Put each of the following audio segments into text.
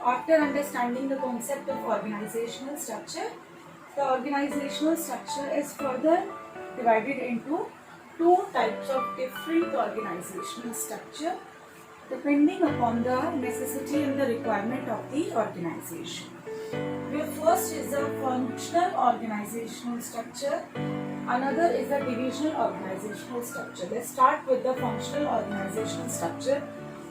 After understanding the concept of organizational structure, the organizational structure is further divided into two types of different organizational structure depending upon the necessity and the requirement of the organization. Where first is the functional organizational structure, another is the divisional organizational structure. Let's start with the functional organizational structure.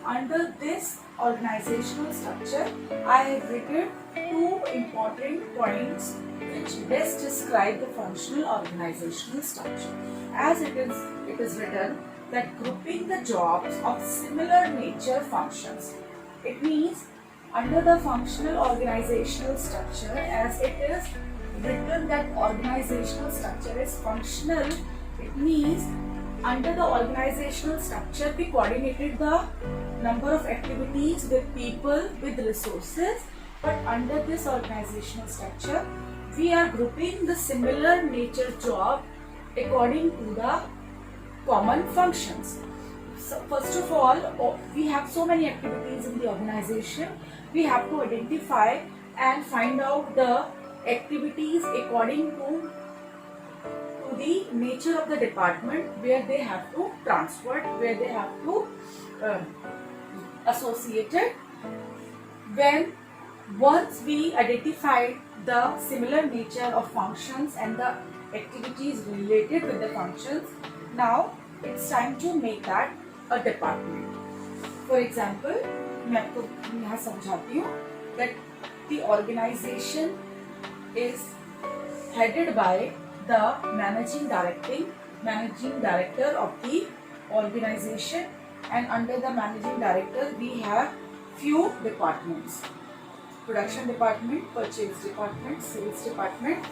Under this organizational structure, I have written two important points which best describe the functional organizational structure. As it is written that grouping the jobs of similar nature functions. It means under the functional organizational structure, as it is written that organizational structure is functional, it means under the organizational structure we coordinated the number of activities with people, with resources, but under this organizational structure we are grouping the similar nature job according to the common functions. So first of all, we have so many activities in the organization. We have to identify and find out the activities according to the nature of the department where they have to transfer, where they have to associate it. Once we identify the similar nature of functions and the activities related with the functions, now it's time to make that a department. For example, मैं आपको यहाँ समझाती हूँ that the organization is headed by the managing director of the organization, and under the managing director we have few departments: production department, purchase department, sales department,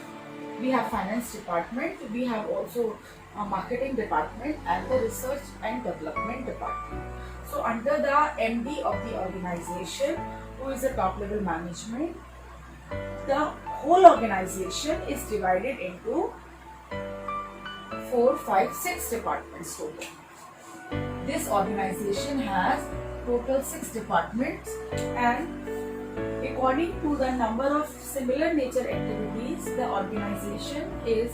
we have finance department, we have also a marketing department and the research and development department. So under the MD of the organization, who is the top level management, the whole organization is divided into 4, 5, 6 departments total. This organization has total 6 departments, and according to the number of similar nature activities, the organization is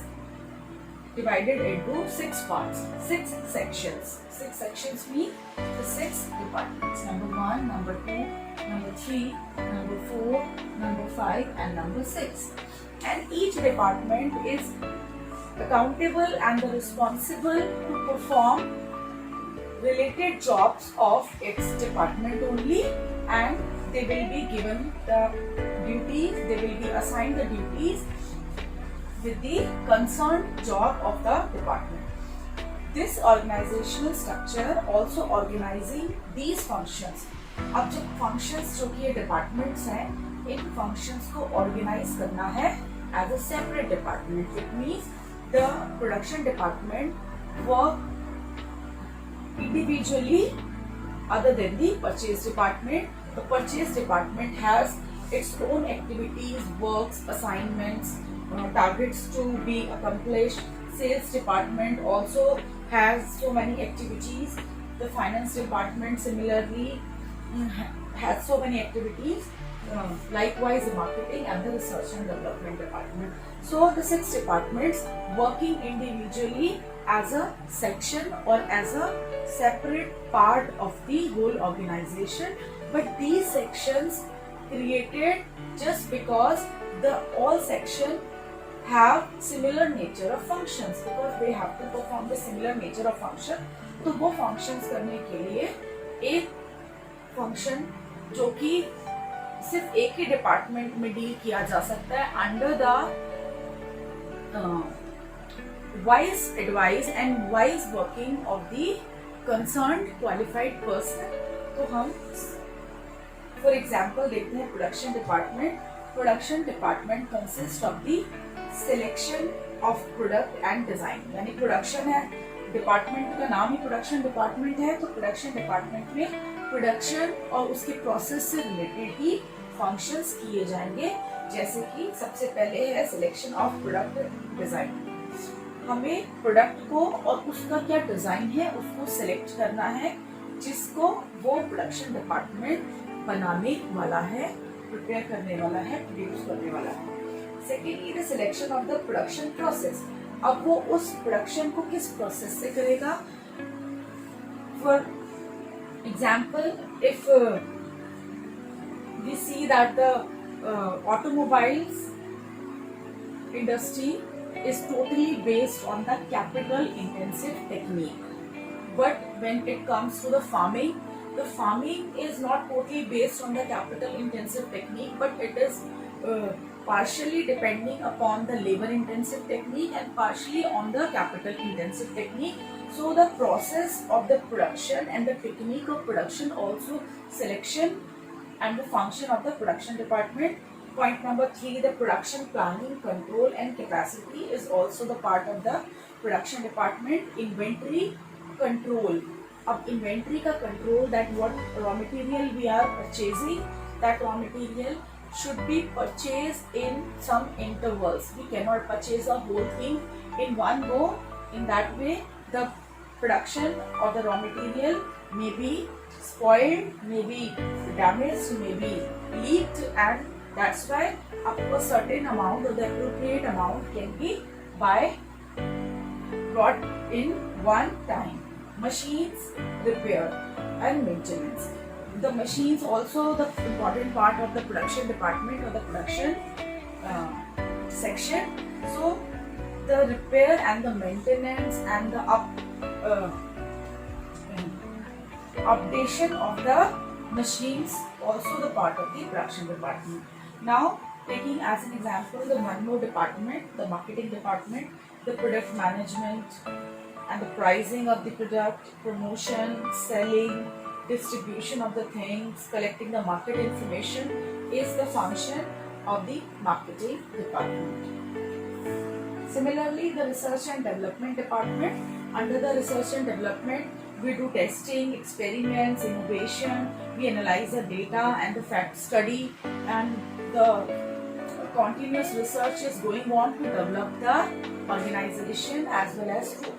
divided into 6 parts, 6 sections. 6 sections mean the 6 departments: number 1, number 2, number 3, number 4, number 5 and number 6. And each department is accountable and responsible to perform related jobs of its department only, and they will be given the duties, they will be assigned the duties with the concerned job of the department. This organizational structure also organizing these functions. अब जब functions जो कि ये departments हैं, इन functions को organize करना है as a separate department. It means the production department work individually other than the purchase department. The purchase department has its own activities, works, assignments, targets to be accomplished. Sales department also has so many activities. The finance department similarly has so many activities. Likewise, the marketing and the research and development department. So the 6 departments working individually as a section or as a separate part of the whole organization, but these sections created just because the all section have similar nature of functions, because they have to perform the similar nature of function. तो वो functions करने के लिए एक function जो कि सिर्फ एक ही डिपार्टमेंट में डील किया जा सकता है under the wise advice and wise working of the concerned qualified person. तो हम for example देखते हैं production department. Production department consists of the selection of product and design. यानी production है, डिपार्टमेंट का नाम ही प्रोडक्शन डिपार्टमेंट है, तो प्रोडक्शन डिपार्टमेंट में प्रोडक्शन और उसके प्रोसेस से रिलेटेड ही फंक्शंस किए जाएंगे, जैसे कि सबसे पहले है सिलेक्शन ऑफ प्रोडक्ट डिजाइन. हमें प्रोडक्ट को और उसका क्या डिजाइन है उसको सिलेक्ट करना है, जिसको वो प्रोडक्शन डिपार्टमेंट बनाने वाला है. प्रिपेयर करने वाला है, प्रोड्यूस करने वाला है। Secondly the selection of the production process, अब वो उस प्रोडक्शन को किस प्रोसेस से करेगा। For example if we see that the automobiles industry is totally based on the capital intensive technique, but when it comes to the farming is not totally based on the capital intensive technique, but it is partially depending upon the labor intensive technique and partially on the capital intensive technique. So the process of the production and the technique of production, also selection and the function of the production department. Point number 3, the production planning, control and capacity is also the part of the production department. Inventory control, अब inventory का control, that what raw material we are purchasing, that raw material should be purchased in some intervals. We cannot purchase a whole thing in one go. In that way the production of the raw material may be spoiled, may be damaged, may be leaked, and that's why up to a certain amount or the appropriate amount can be brought in one time. Machines repair and maintenance. The machines also the important part of the production department or the production section. So the repair and the maintenance and the updation of the machines also the part of the production department. Now taking as an example the Manmo department, the marketing department, the product management and the pricing of the product, promotion, selling, distribution of the things, collecting the market information is the function of the marketing department. Similarly, the research and development department, under the research and development we do testing, experiments, innovation, we analyze the data and the fact study, and the continuous research is going on to develop the organization as well as to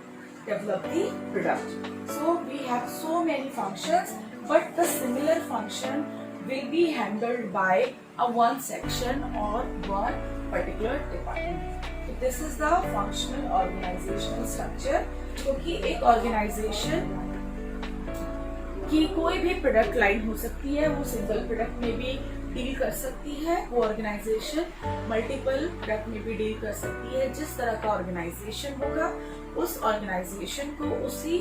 develop the product. So we have so many functions, but the similar function will be handled by a one section or one particular department. So this is the functional organizational structure. क्योंकि एक organisation की कोई भी product line हो सकती है, वो single product में भी डील कर सकती है, वो ऑर्गेनाइजेशन मल्टीपल प्रोडक्ट में भी डील कर सकती है। जिस तरह का ऑर्गेनाइजेशन होगा उस ऑर्गेनाइजेशन को उसी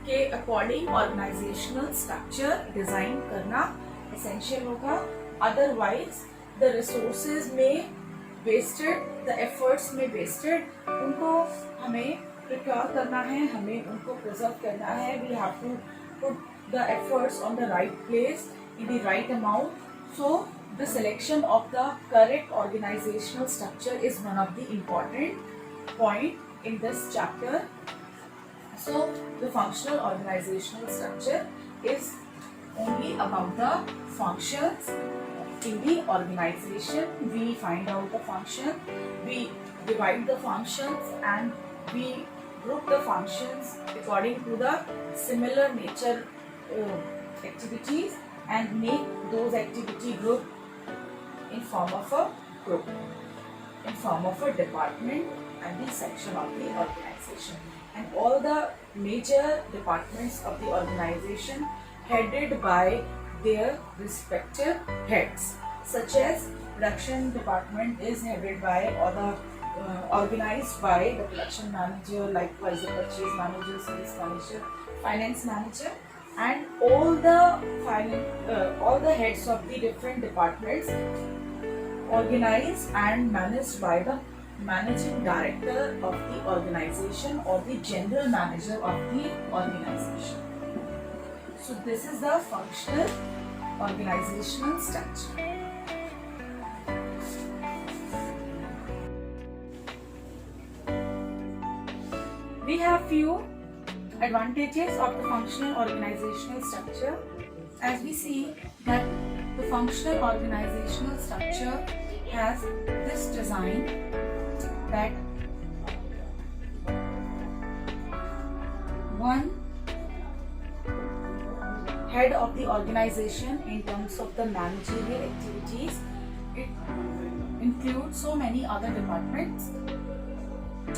के अकॉर्डिंग ऑर्गेनाइजेशनल स्ट्रक्चर डिजाइन करना एसेंशियल होगा। अदरवाइज द रिसोर्सेज में वेस्टेड, द एफर्ट्स में वेस्टेड, उनको हमें प्रिपेयर करना है, हमें उनको प्रिजर्व करना है। We have to put the efforts on the right place in the right amount. So the selection of the correct organizational structure is one of the important point in this chapter. So the functional organizational structure is only about the functions in the organization. We find out the function, we divide the functions, and we group the functions according to the similar nature activities and make those activity group in form of a group, in form of a department and the section of the organization. And all the major departments of the organization headed by their respective heads, such as production department is headed by or the organized by the production manager, likewise the purchase manager, sales manager, finance manager, and all the heads of the different departments organized and managed by the managing director of the organization or the general manager of the organization. So this is the functional organizational structure. We have few advantages of the functional organizational structure. As we see that the functional organizational structure has this design, that one head of the organization in terms of the managerial activities. It includes so many other departments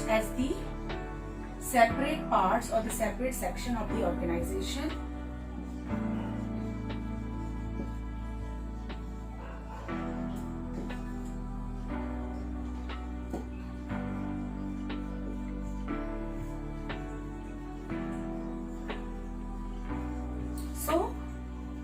as the separate parts or the separate section of the organization. So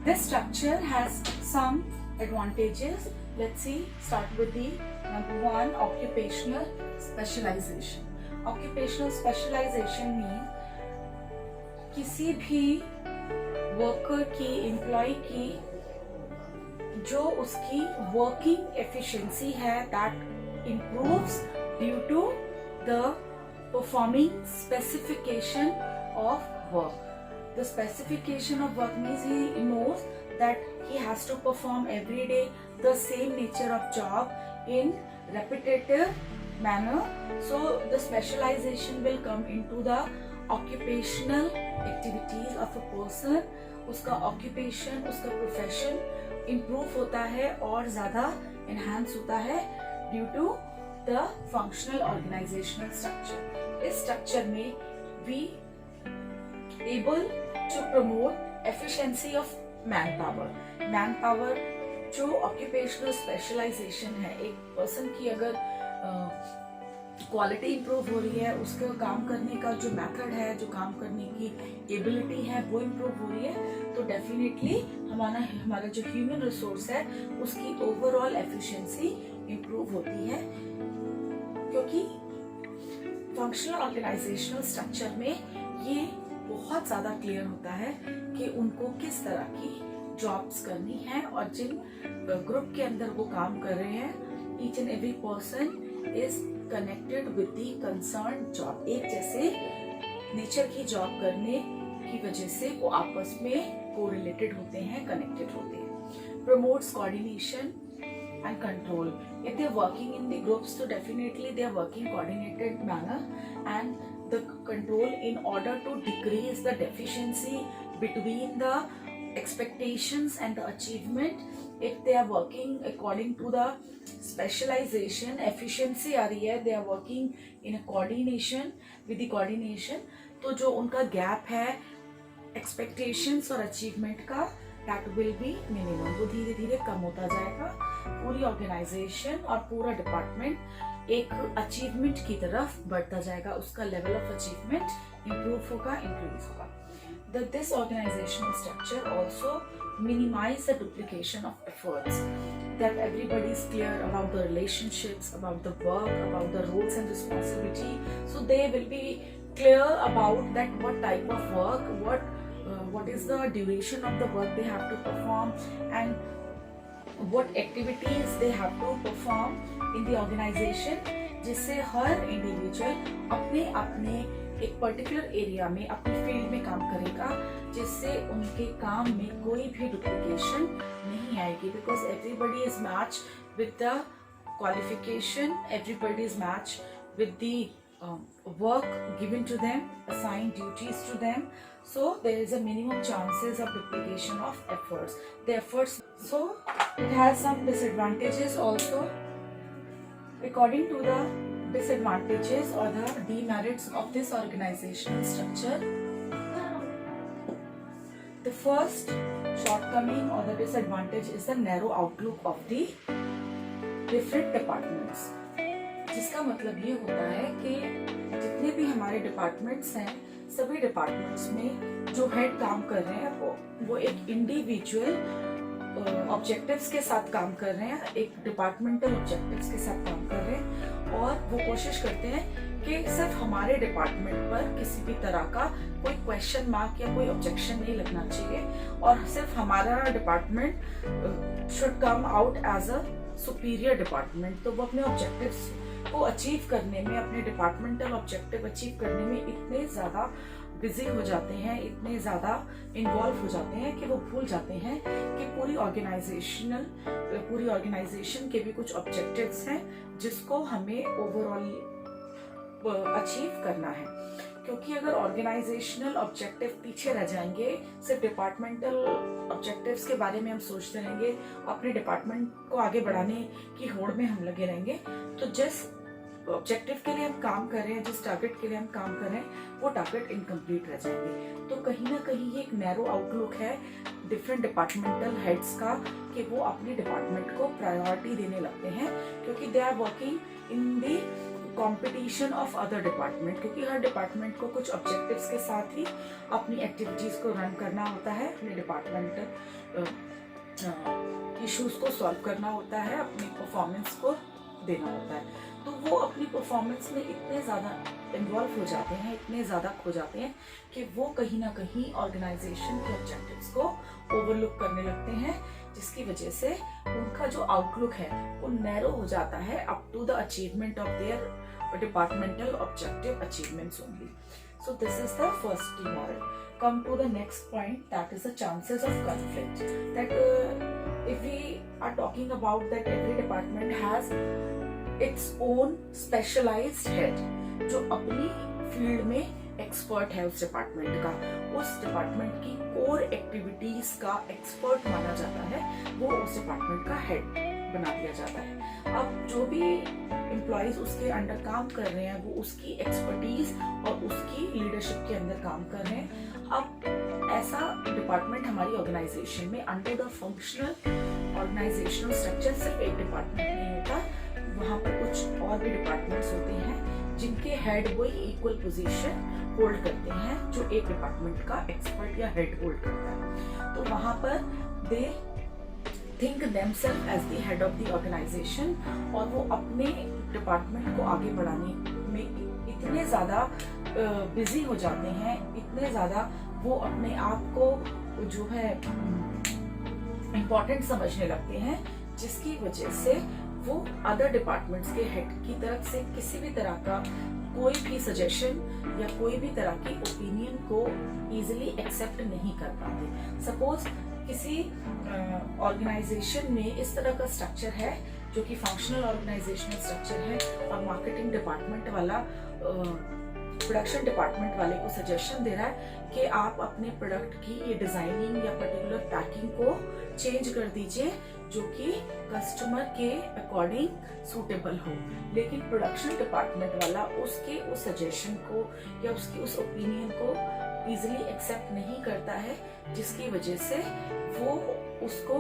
this structure has some advantages. Let's see, start with the number one, occupational specialization. Occupational specialization means किसी भी worker की, employ की जो उसकी working efficiency है that improves due to the performing specification of work. The specification of work means he knows that he has to perform every day the same nature of job in repetitive manner. So the specialization will come into the occupational activities of a person. उसका occupation, उसका profession improve होता है और ज़्यादा enhance होता है due to the functional organizational structure. इस structure में we able to promote efficiency of manpower. Manpower जो occupational specialization है, एक person की अगर क्वालिटी इंप्रूव हो रही है, उसका काम करने का जो मेथड है, जो काम करने की एबिलिटी है वो इंप्रूव हो रही है, तो डेफिनेटली हमारा जो ह्यूमन रिसोर्स है उसकी ओवरऑल एफिशिएंसी इंप्रूव होती है. क्योंकि फंक्शनल ऑर्गेनाइजेशनल स्ट्रक्चर में ये बहुत ज़्यादा क्लियर होता है कि उनको किस तरह की जॉब्स करनी है और जिन ग्रुप के अंदर वो काम कर रहे हैं, each and every person is connected with the concern job. एक जैसे नेचर की जॉब करने की वजह से वो आपस में कोरिलेटेड होते हैं, कनेक्टेड होते हैं. Promotes coordination and control. If they are working in the groups, so definitely they are working coordinated manner and the control in order to decrease the deficiency between the expectations and the achievement. If they are working according to the specialization, efficiency आ रही है, they are working in a coordination with the coordination. तो जो उनका gap है expectations और achievement का, that will be minimum. वो धीरे धीरे कम होता जाएगा. पूरी ऑर्गेनाइजेशन और पूरा डिपार्टमेंट एक अचीवमेंट की तरफ बढ़ता जाएगा. उसका लेवल ऑफ अचीवमेंट इंप्रूव होगा, इंक्रीज होगा. This organizational structure also minimize the duplication of efforts. That everybody is clear about the relationships, about the work, about the roles and responsibility. So they will be clear about that what type of work, what is the duration of the work they have to perform and what activities they have to perform in the organization, जिससे हर individual अपने अपने एक particular area में अपनी field में काम करेगा, जिससे उनके काम में कोई भी डुप्लीकेशन नहीं आएगी. Because everybody is match with the qualification, everybody is match with the work given to them, assigned duties to them. So there is a minimum chances of duplication of efforts. The efforts, so it has some disadvantages also. According to the disadvantages or the demerits of this organizational structure, the first shortcoming or the disadvantage is the narrow outlook of the different departments. जिसका मतलब ये होता है कि जितने भी हमारे departments हैं, सभी डिपार्टमेंट्स में जो हेड काम कर रहे हैं वो एक इंडिविजुअल ऑब्जेक्टिव्स के साथ काम कर रहे हैं, एक डिपार्टमेंटल ऑब्जेक्टिव्स के साथ काम कर रहे हैं, और वो कोशिश करते हैं कि सिर्फ हमारे डिपार्टमेंट पर किसी भी तरह का कोई क्वेश्चन मार्क या कोई ऑब्जेक्शन नहीं लगना चाहिए और सिर्फ हमारा department should come out as a superior department. तो वो अपने ऑब्जेक्टिव्स को अचीव करने में, अपने डिपार्टमेंटल ऑब्जेक्टिव अचीव करने में इतने ज़्यादा बिजी हो जाते हैं, इतने ज़्यादा इन्वॉल्व हो जाते हैं कि वो भूल जाते हैं कि पूरी ऑर्गेनाइजेशन के भी कुछ ऑब्जेक्टिव्स हैं जिसको हमें ओवरऑल अचीव करना है. क्योंकि अगर ऑर्गेनाइजेशनल ऑब्जेक्टिव पीछे रह जाएंगे, सिर्फ डिपार्टमेंटल ऑब्जेक्टिव्स के बारे में हम सोचते रहेंगे, अपने डिपार्टमेंट को आगे बढ़ाने की होड़ में हम लगे रहेंगे, तो जिस ऑब्जेक्टिव के लिए हम काम कर रहे हैं, जिस टारगेट के लिए हम काम कर रहे हैं, वो टारगेट इनकम्प्लीट रह जाएंगे। तो कहीं ना कहीं ये एक नैरो आउटलुक है डिफरेंट डिपार्टमेंटल हेड्स का कि वो अपने डिपार्टमेंट को प्रायोरिटी देने लगते हैं, क्योंकि they are working in the competition of other department, क्योंकि हर डिपार्टमेंट को कुछ ऑब्जेक्टिव्स के साथ ही अपनी एक्टिविटीज को रन करना होता है, अपने डिपार्टमेंटल इश्यूज को सॉल्व करना होता है, अपनी परफॉर्मेंस को देना होता है। तो वो अपनी परफॉर्मेंस में इतने ज़्यादा इन्वॉल्व हो जाते हैं, इतने ज़्यादा खो जाते हैं कि वो कहीं ना कहीं ऑर्गेनाइजेशन के ऑब्जेक्टिव्स को ओवरलुक करने लगते हैं, जिसकी वजह से उनका जो आउटलुक है वो नैरो हो जाता है up to the achievement of their departmental objective achievements only. So this is the first key moral. Come to the next point, that is the chances of conflict. That if we are talking about that every department has its own specialized head, जो अपनी field में expert है उस department का, उस department की core activities का expert माना जाता है, वो उस डिपार्टमेंट का हेड बना दिया जाता है। अब जो भी एम्प्लॉइज उसके अंडर काम कर रहे हैं, वो उसकी एक्सपर्टीज और उसकी लीडरशिप के अंदर काम कर रहे हैं। अब ऐसा डिपार्टमेंट हमारी ऑर्गेनाइजेशन में under the functional organisational structure सिर्फ एक डिपार्टमेंट नहीं होता, वहाँ पर कुछ और भी डिपार्टमेंट्स होते हैं जिनके हेड वही इक्वल पोजीशन होल्ड करते हैं जो एक डिपार्टमेंट का एक्सपर्ट या हेड होल्ड करता है। तो वहाँ पर they think themselves as the head of the organisation, और वो अपने डिपार्टमेंट को आगे बढ़ाने में इतने ज़्यादा बिजी हो जाते हैं, इतने ज़्यादा वो अपने आप को जो है इम्पोर्टेंट समझने लगते हैं, जिसकी वजह से वो अदर डिपार्टमेंट्स के हेड की तरफ से किसी भी तरह का कोई भी सजेशन या कोई भी तरह की ओपिनियन को इजीली एक्सेप्ट नहीं कर पाते। सपोज किसी ऑर्गेनाइजेशन में इस तरह का स्ट्रक्चर है जो कि फंक्शनल ऑर्गेनाइजेशनल स्ट्रक्चर है, और मार्केटिंग डिपार्टमेंट वाला प्रोडक्शन डिपार्टमेंट वाले को सजेशन दे रहा है कि आप अपने प्रोडक्ट की ये डिजाइनिंग या पर्टिकुलर पैकिंग को चेंज कर दीजिए जो कि कस्टमर के अकॉर्डिंग सूटेबल हो, लेकिन प्रोडक्शन डिपार्टमेंट वाला उसके उस सजेशन को या उसकी उस ओपिनियन को इजीली एक्सेप्ट नहीं करता है, जिसकी वजह से वो उसको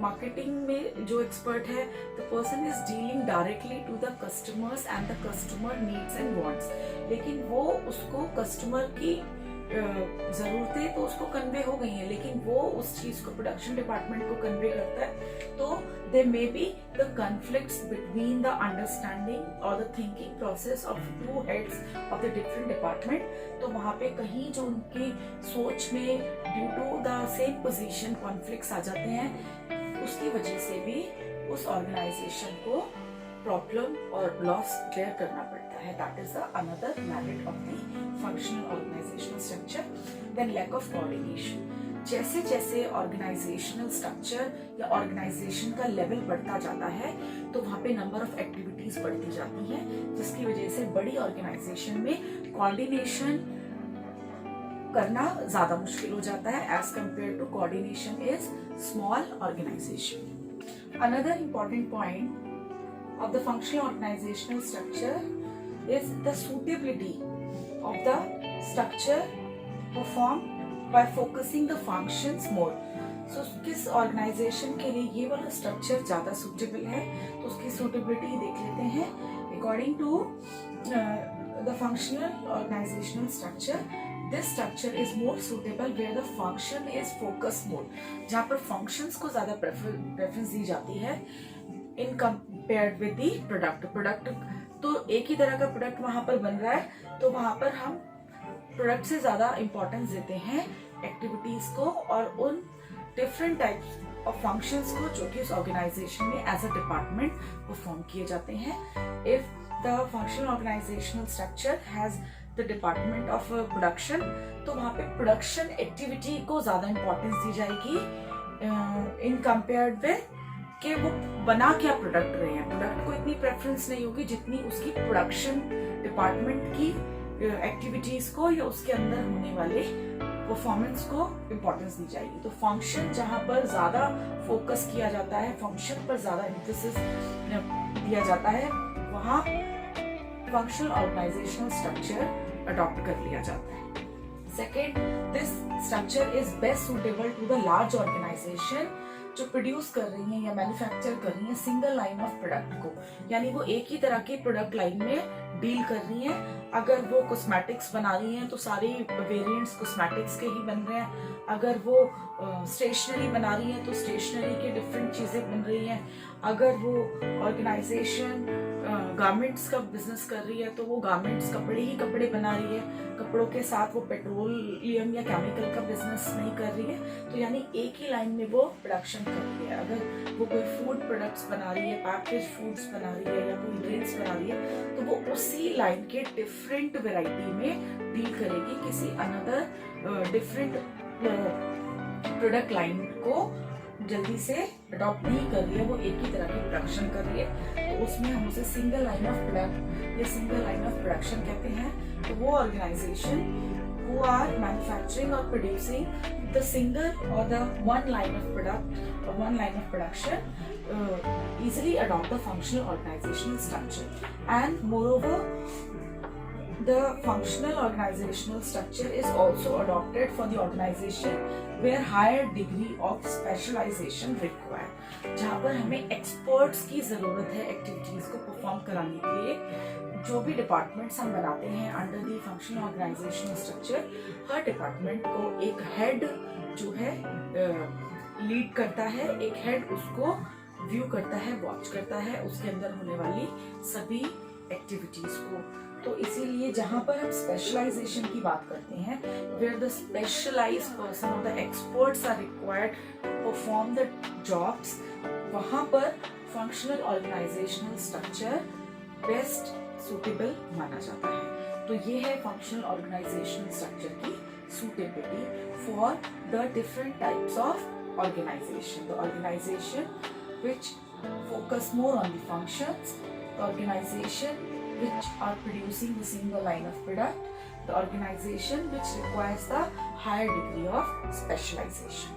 मार्केटिंग में जो एक्सपर्ट है, the person is dealing directly to the customers and the customer needs and wants, लेकिन वो उसको कस्टमर की जरूरतें तो उसको कन्वे हो गई हैं, लेकिन वो उस चीज को प्रोडक्शन डिपार्टमेंट को कन्वे करता है। तो there may be the conflicts between the understanding और the thinking process of two heads of the different department. तो वहाँ पे कहीं जो उनकी सोच में due to the same position conflicts आ जाते हैं, उसकी वजह से भी उस ऑर्गेनाइजेशन को प्रॉब्लम और लॉस बेयर करना पड़ता है। That is another merit of the functional organisational structure. Then lack of coordination. जैसे जैसे ऑर्गेनाइजेशनल स्ट्रक्चर या ऑर्गेनाइजेशन का लेवल बढ़ता जाता है, तो वहाँ पे नंबर ऑफ एक्टिविटीज बढ़ती जाती हैं, जिसकी वजह से बड़ी ऑर्गेनाइजेशन में कोऑर्डिनेशन करना ज्यादा मुश्किल हो जाता है as compare to coordination is small organisation. Another important point of the functional organizational structure is the suitability of the structure performed by focusing the functions more. So किस organization के लिए ये वाला structure ज़्यादा suitable है, तो उसकी suitability देख लेते हैं। According to the functional organizational structure, this structure is more suitable where the function is focus more, जहाँ पर functions को ज़्यादा preference दी जाती है in compared with the product. तो एक ही तरह का प्रोडक्ट वहां पर बन रहा है, तो वहां पर हम प्रोडक्ट से ज्यादा इंपॉर्टेंस देते हैं एक्टिविटीज को और उन डिफरेंट टाइप्स ऑफ फंक्शंस को जो कि उस ऑर्गेनाइजेशन में एज अ डिपार्टमेंट परफॉर्म किए जाते हैं। If the functional organisational structure has the department of production, तो वहां पे प्रोडक्शन एक्टिविटी को ज्यादा इंपॉर्टेंस दी जाएगी इन कंपेयर्ड विद कि वो बना क्या प्रोडक्ट रहे हैं। प्रोडक्ट को इतनी प्रेफरेंस नहीं होगी जितनी उसकी प्रोडक्शन डिपार्टमेंट की एक्टिविटीज को या उसके अंदर होने वाले परफॉर्मेंस को इम्पोर्टेंस दी जाएगी। तो फंक्शन जहाँ पर ज्यादा फोकस किया जाता है, फंक्शन पर ज्यादा एम्फेसिस दिया जाता है, वहाँ फंक्शनल ऑर्गेनाइजेशनल स्ट्रक्चर अडॉप्ट कर लिया जाता है। Second, this structure is best suitable to the large organisation जो प्रोड्यूस कर रही है या मैन्युफैक्चर कर रही है सिंगल लाइन ऑफ प्रोडक्ट को, यानी वो एक ही तरह के प्रोडक्ट लाइन में डील कर रही है। अगर वो कॉस्मेटिक्स बना रही हैं तो सारे वेरिएंट्स कॉस्मेटिक्स के ही बन रहे हैं। अगर वो स्टेशनरी बना रही हैं तो स्टेशनरी के डिफरेंट चीज़ें बन रही हैं। अगर वो ऑर्गेनाइजेशन गारमेंट्स का बिजनेस कर रही है तो वो गारमेंट्स कपड़े ही कपड़े बना रही है, कपड़ों के साथ वो पेट्रोलियम या केमिकल का बिजनेस नहीं कर रही है। तो यानी एक ही लाइन में वो प्रोडक्शन कर रही है। अगर वो कोई फूड प्रोडक्ट्स बना रही है, पैकेज फूड्स बना रही है या कोई ड्रिंक्स बना रही है, तो वो उसी लाइन के डिफरेंट वेराइटी में डील करेगी, किसी अनदर डिफरेंट प्रोडक्ट लाइन को जल्दी से अडॉप्ट नहीं कर रही है, वो एक ही तरह की प्रोडक्शन कर रही है। तो उसमें हम उसे सिंगल लाइन ऑफ प्रोडक्ट या सिंगल लाइन ऑफ प्रोडक्शन कहते हैं। तो वो ऑर्गेनाइजेशन हु आर मैन्युफैक्चरिंग और प्रोड्यूसिंग द सिंगल और the one line of product और one line of production easily adopt the functional organizational structure. And moreover, the functional organizational structure is also adopted for the organization where higher degree of specialization required. जहाँ पर हमें experts की ज़रूरत है activities को perform कराने के लिए। जो भी डिपार्टमेंट्स हम बनाते हैं under the functional organisational structure, हर डिपार्टमेंट को एक हेड जो है लीड करता है, एक हेड उसको व्यू करता है, वॉच करता है उसके अंदर होने वाली सभी एक्टिविटीज को। तो इसीलिए जहाँ पर हम स्पेशलाइजेशन की बात करते हैं, वेयर द स्पेशलाइज्ड पर्सन और the experts are required to perform the jobs, वहाँ पर functional organisational structure best suitable माना जाता है। तो ये है फंक्शनल ऑर्गेनाइजेशनल स्ट्रक्चर की suitability for the different types of organization. The organization which focus more on the functions, the organization which are producing the single line of product, the organization which requires the higher degree of specialization.